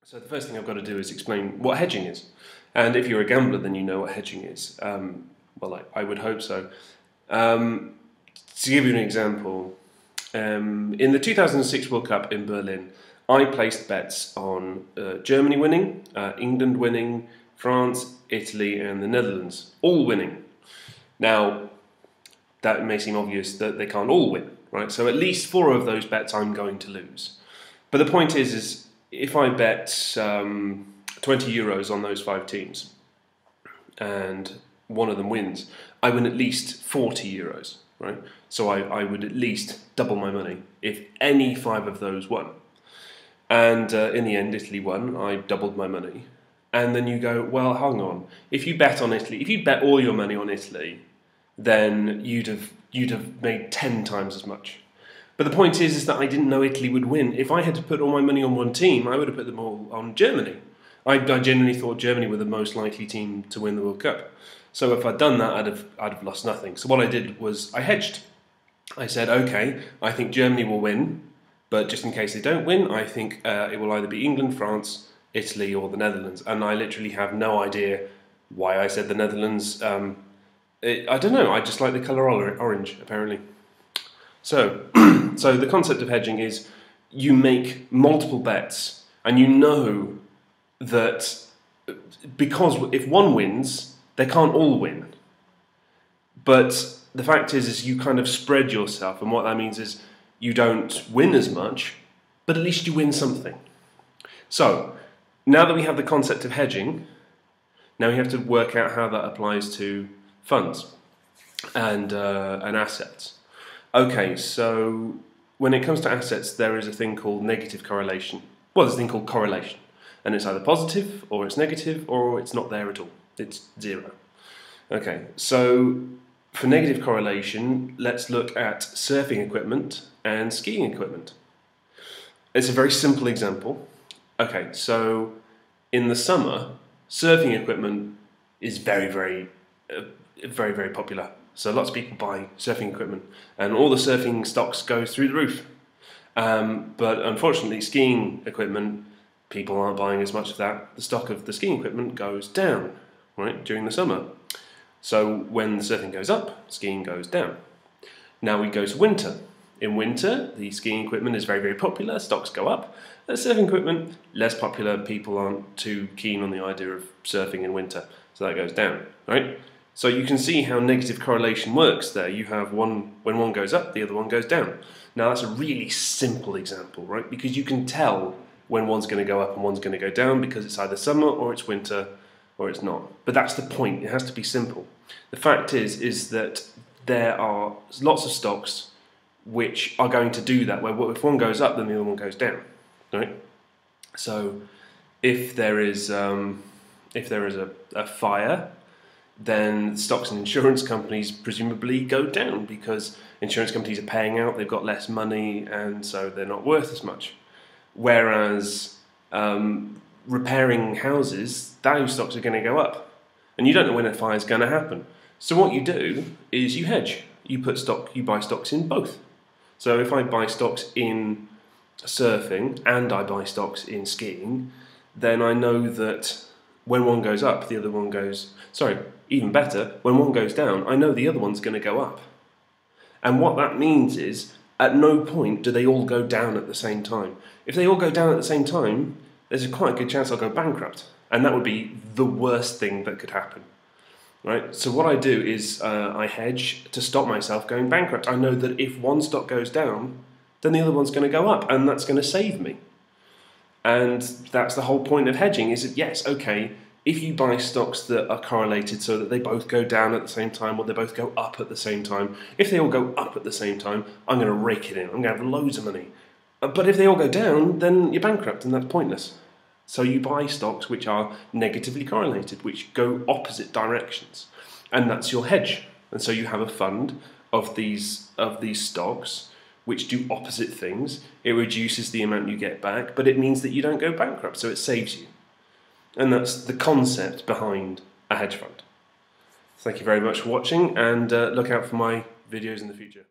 So the first thing I've got to do is explain what hedging is. And if you're a gambler, then you know what hedging is. Well, I would hope so. To give you an example, in the 2006 World Cup in Berlin, I placed bets on Germany winning, England winning, France, Italy and the Netherlands, all winning. Now, that may seem obvious that they can't all win, right? So at least 4 of those bets I'm going to lose. But the point is if I bet 20 euros on those 5 teams and one of them wins, I win at least 40 euros, right? So I would at least double my money if any 5 of those won. And in the end, Italy won. I doubled my money. And then you go, well, hang on. If you bet on Italy, if you bet all your money on Italy, then you'd have made 10 times as much. But the point is that I didn't know Italy would win. If I had to put all my money on one team, I would have put them all on Germany. I genuinely thought Germany were the most likely team to win the World Cup. So if I'd done that, I'd have lost nothing. So what I did was I hedged. I said, okay, I think Germany will win, but just in case they don't win, I think it will either be England, France, Italy, or the Netherlands. And I literally have no idea why I said the Netherlands. I don't know. I just like the colour orange, apparently. So, so the concept of hedging is you make multiple bets, and you know that because if one wins, they can't all win. But the fact is you kind of spread yourself, and what that means is you don't win as much, but at least you win something. So, now that we have the concept of hedging, now we have to work out how that applies to funds and assets. Okay, so when it comes to assets, there is a thing called negative correlation. Well, there's a thing called correlation. And it's either positive, or it's negative, or it's not there at all. It's 0. Okay, so for negative correlation, let's look at surfing equipment and skiing equipment. It's a very simple example. Okay, so in the summer, surfing equipment is very, very popular. So lots of people buy surfing equipment, and all the surfing stocks go through the roof. But unfortunately, skiing equipment, people aren't buying as much of that. The stock of the skiing equipment goes down, right, during the summer. So when the surfing goes up, skiing goes down. Now we go to winter. In winter, the skiing equipment is very popular, stocks go up. The surfing equipment, less popular, people aren't too keen on the idea of surfing in winter, so that goes down, right? So you can see how negative correlation works there. You have one, when one goes up, the other one goes down. Now that's a really simple example, right? Because you can tell when one's going to go up and one's going to go down because it's either summer or it's winter or it's not. But that's the point, it has to be simple. The fact is that there are lots of stocks which are going to do that, where if one goes up then the other one goes down, right? So if there is a fire, then stocks and insurance companies presumably go down because insurance companies are paying out, they've got less money, and so they're not worth as much. Whereas repairing houses, those stocks are going to go up. And you don't know when a fire is going to happen. So what you do is you hedge. You buy stocks in both. So if I buy stocks in surfing and I buy stocks in skiing, then I know that when one goes up, the other one goes... Sorry, even better, when one goes down, I know the other one's going to go up. And what that means is, at no point do they all go down at the same time. If they all go down at the same time, there's quite a good chance I'll go bankrupt. And that would be the worst thing that could happen. Right? So what I do is I hedge to stop myself going bankrupt. I know that if one stock goes down, then the other one's going to go up, and that's going to save me. And that's the whole point of hedging, is that yes, okay, if you buy stocks that are correlated so that they both go down at the same time or they both go up at the same time, if they all go up at the same time, I'm going to rake it in. I'm going to have loads of money. But if they all go down, then you're bankrupt, and that's pointless. So you buy stocks which are negatively correlated, which go opposite directions. And that's your hedge. And so you have a fund of these stocks which do opposite things. It reduces the amount you get back, but it means that you don't go bankrupt, so it saves you. And that's the concept behind a hedge fund. Thank you very much for watching, and look out for my videos in the future.